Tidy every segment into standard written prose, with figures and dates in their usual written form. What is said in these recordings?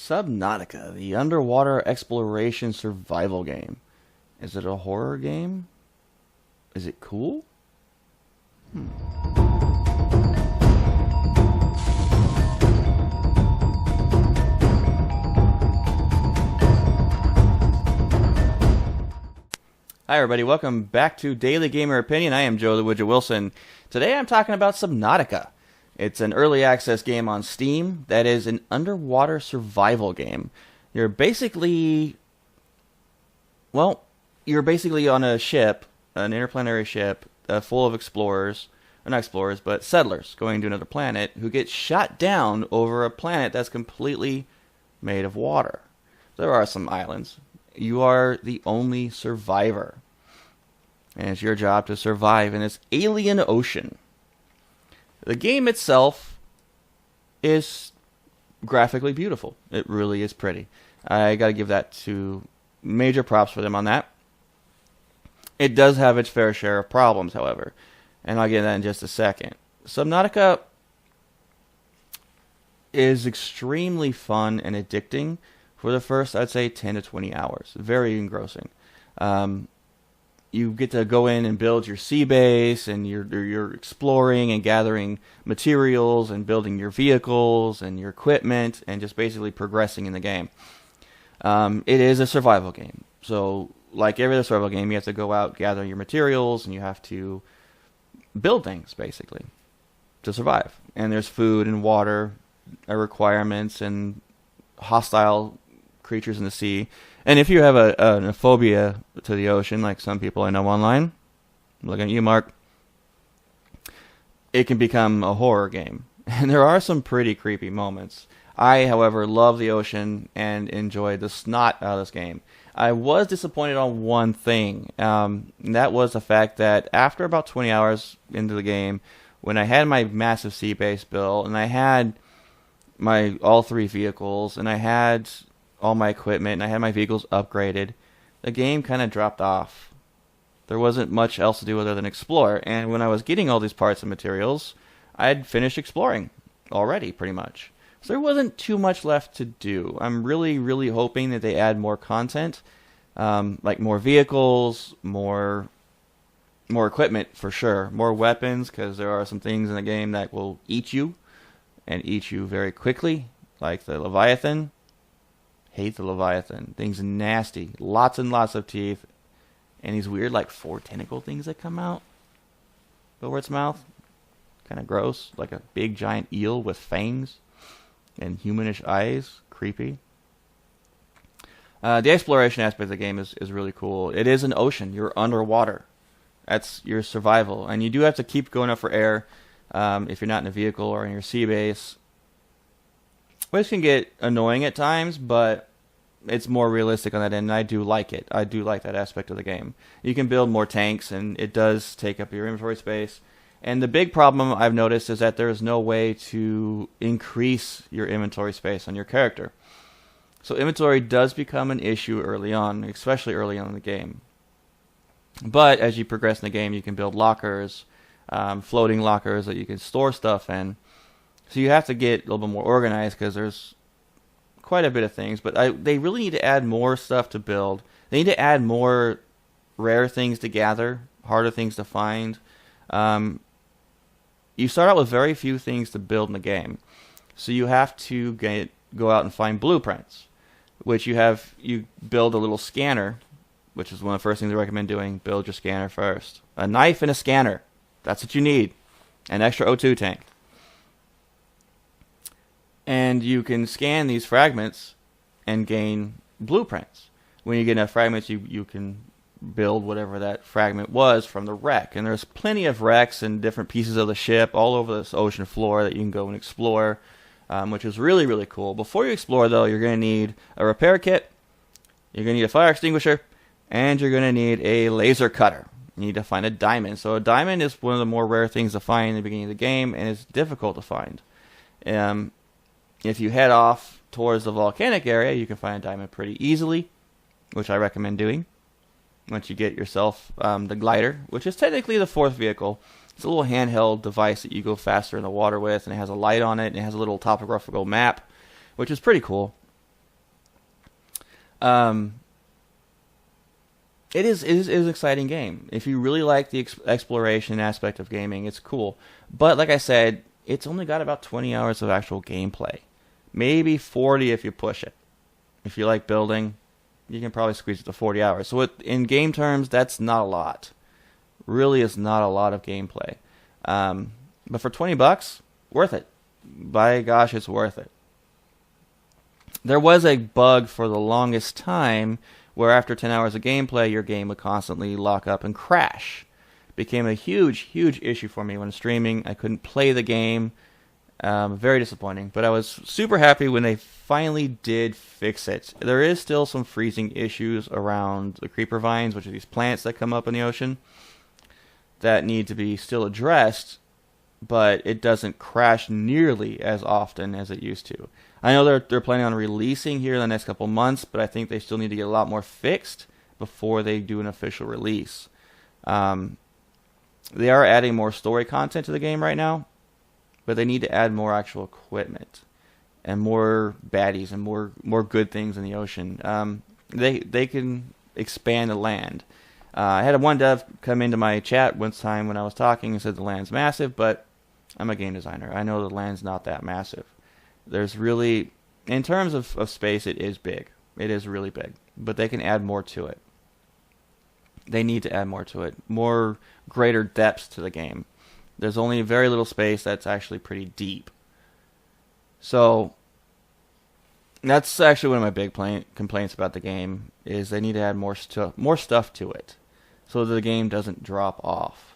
Subnautica, the underwater exploration survival game. Is it a horror game? Is it cool? Hi everybody, welcome back to Daily Gamer Opinion. I am Joe the Widget Wilson. Today I'm talking about Subnautica. It's an early access game on Steam that is an underwater survival game. You're basically on a ship, an interplanetary ship, full of explorers, or not explorers, but settlers going to another planet who get shot down over a planet that's completely made of water. There are some islands. You are the only survivor. And it's your job to survive in this alien ocean. The game itself is graphically beautiful. It really is pretty. I gotta give that to major props for them on that. It does have its fair share of problems, however. And I'll get to that in just a second. Subnautica is extremely fun and addicting for the first, I'd say, 10 to 20 hours. Very engrossing. You get to go in and build your sea base, and you're exploring and gathering materials and building your vehicles and your equipment and just basically progressing in the game. It is a survival game. So, like every other survival game, you have to go out, gather your materials, and you have to build things, basically, to survive. And there's food and water requirements and hostile creatures in the sea. And if you have a phobia to the ocean, like some people I know online, I'm looking at you, Mark, it can become a horror game. And there are some pretty creepy moments. I, however, love the ocean and enjoyed the snot out of this game. I was disappointed on one thing. And that was the fact that after about 20 hours into the game, when I had my massive sea base built, and I had my all three vehicles, and I had all my equipment, and I had my vehicles upgraded, the game kind of dropped off. There wasn't much else to do other than explore, and when I was getting all these parts and materials, I had finished exploring already, pretty much. So there wasn't too much left to do. I'm really, really hoping that they add more content, like more vehicles, more equipment for sure, more weapons, because there are some things in the game that will eat you, and eat you very quickly, like the Leviathan. Hate the Leviathan. Thing's nasty. Lots and lots of teeth. And these weird, like, 4 tentacle things that come out over its mouth. Kind of gross. Like a big, giant eel with fangs and humanish eyes. Creepy. The exploration aspect of the game is really cool. It is an ocean. You're underwater. That's your survival. And you do have to keep going up for air if you're not in a vehicle or in your sea base. Which can get annoying at times, but it's more realistic on that end, and I do like it. I do like that aspect of the game. You can build more tanks, and it does take up your inventory space. And the big problem I've noticed is that there is no way to increase your inventory space on your character. So inventory does become an issue early on, especially early on in the game. But as you progress in the game, you can build lockers, floating lockers that you can store stuff in. So you have to get a little bit more organized because there's quite a bit of things. But they really need to add more stuff to build. They need to add more rare things to gather, harder things to find. You start out with very few things to build in the game. So you have to go out and find blueprints, which you build a little scanner, which is one of the first things I recommend doing. Build your scanner first. A knife and a scanner. That's what you need. An extra O2 tank. And you can scan these fragments and gain blueprints. When you get enough fragments, you can build whatever that fragment was from the wreck. And there's plenty of wrecks and different pieces of the ship all over this ocean floor that you can go and explore, which is really, really cool. Before you explore, though, you're going to need a repair kit, you're going to need a fire extinguisher, and you're going to need a laser cutter. You need to find a diamond. So a diamond is one of the more rare things to find in the beginning of the game, and it's difficult to find. If you head off towards the volcanic area, you can find a diamond pretty easily, which I recommend doing. Once you get yourself the glider, which is technically the fourth vehicle. It's a little handheld device that you go faster in the water with, and it has a light on it, and it has a little topographical map, which is pretty cool. Um, it is an exciting game. If you really like the exploration aspect of gaming, it's cool. But like I said, it's only got about 20 hours of actual gameplay. Maybe 40 if you push it. If you like building, you can probably squeeze it to 40 hours. So in game terms, that's not a lot. Really is not a lot of gameplay. But for $20, worth it. By gosh, it's worth it. There was a bug for the longest time where after 10 hours of gameplay, your game would constantly lock up and crash. It became a huge, huge issue for me when streaming. I couldn't play the game. Very disappointing. But I was super happy when they finally did fix it. There is still some freezing issues around the creeper vines, which are these plants that come up in the ocean, that need to be still addressed, but it doesn't crash nearly as often as it used to. I know they're planning on releasing here in the next couple months, but I think they still need to get a lot more fixed before they do an official release. They are adding more story content to the game right now, but they need to add more actual equipment and more baddies and more good things in the ocean. They can expand the land. I had one dev come into my chat one time when I was talking and said the land's massive, but I'm a game designer. I know the land's not that massive. There's really, in terms of space, it is big. It is really big, but they can add more to it. They need to add more to it, more greater depths to the game. There's only very little space that's actually pretty deep. So that's actually one of my big complaints about the game is they need to add more stuff to it, so that the game doesn't drop off.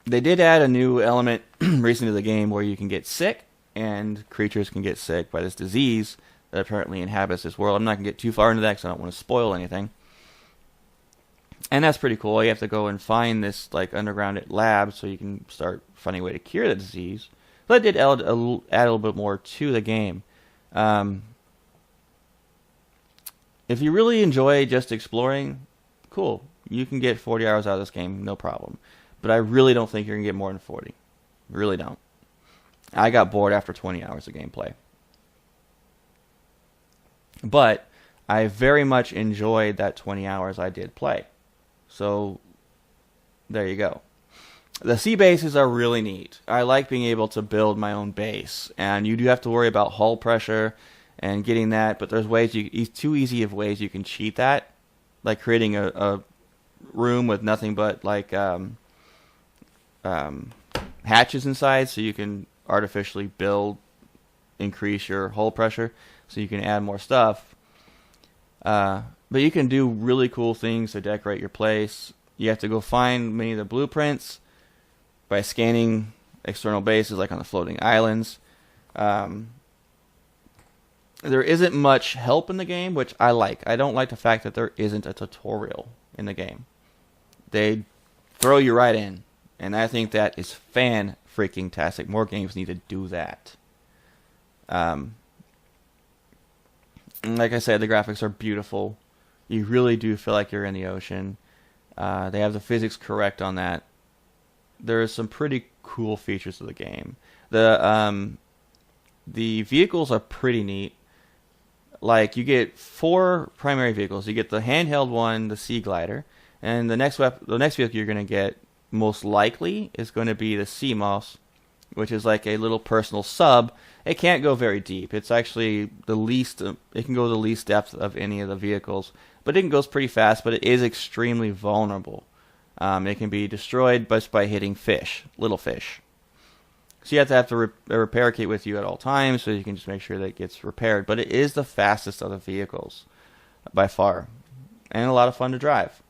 They did add a new element recently to the game where you can get sick, and creatures can get sick by this disease that apparently inhabits this world. I'm not going to get too far into that because I don't want to spoil anything. And that's pretty cool. You have to go and find this like underground lab so you can start finding a way to cure the disease. But it did add a little bit more to the game. If you really enjoy just exploring, cool. You can get 40 hours out of this game, no problem. But I really don't think you're going to get more than 40. Really don't. I got bored after 20 hours of gameplay. But I very much enjoyed that 20 hours I did play. So, there you go. The sea bases are really neat. I like being able to build my own base. And you do have to worry about hull pressure and getting that. But there's ways, too easy of ways you can cheat that. Like creating a room with nothing but like hatches inside, so you can artificially increase your hull pressure, so you can add more stuff. But you can do really cool things to decorate your place. You have to go find many of the blueprints by scanning external bases, like on the floating islands. There isn't much help in the game, which I like. I don't like the fact that there isn't a tutorial in the game. They throw you right in. And I think that is fan-freaking-tastic. More games need to do that. Like I said, the graphics are beautiful. You really do feel like you're in the ocean. They have the physics correct on that. There are some pretty cool features of the game. The vehicles are pretty neat. Like, you get 4 primary vehicles. You get the handheld one, the Sea Glider, and the next vehicle you're going to get most likely is going to be the Sea Mouse, which is like a little personal sub. It can't go very deep. It's actually the least. It can go the least depth of any of the vehicles, but it goes pretty fast. But it is extremely vulnerable. It can be destroyed just by hitting little fish. So you have to a repair kit with you at all times, so you can just make sure that it gets repaired. But it is the fastest of the vehicles by far, and a lot of fun to drive.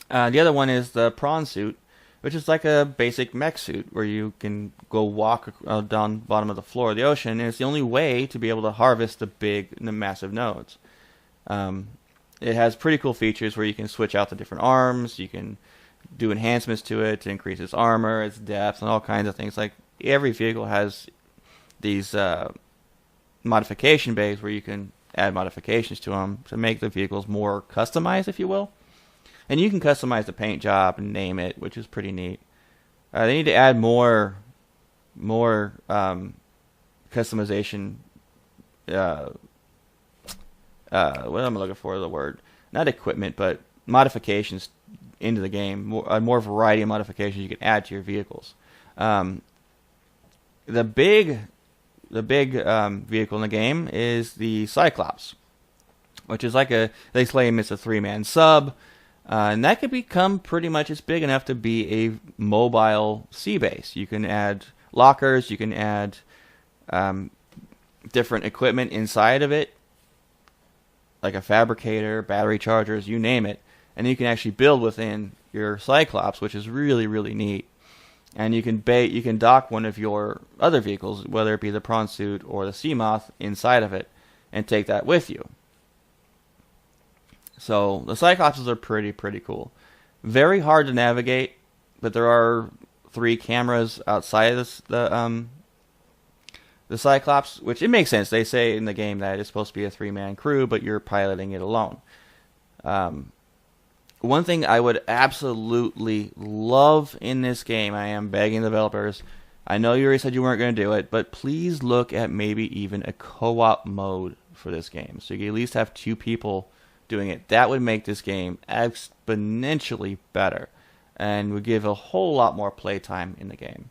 The other one is the prawn suit, which is like a basic mech suit where you can go walk down the bottom of the floor of the ocean, and it's the only way to be able to harvest the massive nodes. It has pretty cool features where you can switch out the different arms, you can do enhancements to it to increase its armor, its depth, and all kinds of things. Like, every vehicle has these modification bays where you can add modifications to them to make the vehicles more customized, if you will. And you can customize the paint job and name it, which is pretty neat. They need to add more customization what am I looking for? The word, not equipment, but modifications into the game. More variety of modifications you can add to your vehicles. The big vehicle in the game is the Cyclops, which is like they claim it's a 3-man sub, and that could become pretty much, it's big enough to be a mobile sea base. You can add lockers, you can add different equipment inside of it, like a fabricator, battery chargers, you name it, and you can actually build within your Cyclops, which is really, really neat. And you can dock one of your other vehicles, whether it be the Prawn Suit or the Sea Moth, inside of it, and take that with you. So the Cyclopses are pretty cool. Very hard to navigate, but there are 3 cameras outside of the Cyclops, which it makes sense. They say in the game that it's supposed to be a 3-man crew, but you're piloting it alone. One thing I would absolutely love in this game, I am begging the developers, I know you already said you weren't going to do it, but please look at maybe even a co-op mode for this game. So you can at least have 2 people doing it. That would make this game exponentially better and would give a whole lot more playtime in the game.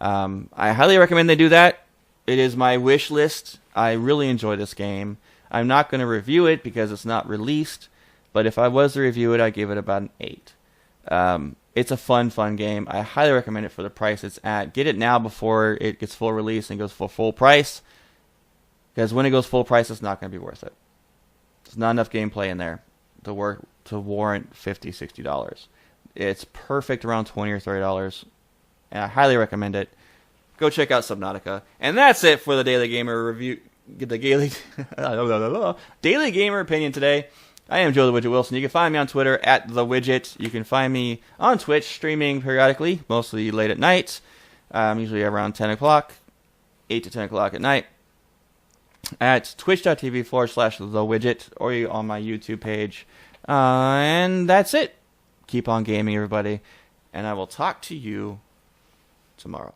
I highly recommend they do that. It is my wish list. I really enjoy this game. I'm not going to review it because it's not released, but if I was to review it, I'd give it about an 8. It's a fun game. I highly recommend it for the price it's at. Get it now before it gets full release and goes for full price, because when it goes full price, it's not going to be worth it. There's not enough gameplay in there to warrant $50, $60. It's perfect around $20 or $30, and I highly recommend it. Go check out Subnautica. And that's it for the Daily Gamer review. The Daily Gamer opinion today. I am Joe the Widget Wilson. You can find me on Twitter at The Widget. You can find me on Twitch streaming periodically, mostly late at night, usually around 10 o'clock, 8 to 10 o'clock at night, at twitch.tv/The Widget, or on my YouTube page. And that's it. Keep on gaming, everybody. And I will talk to you tomorrow.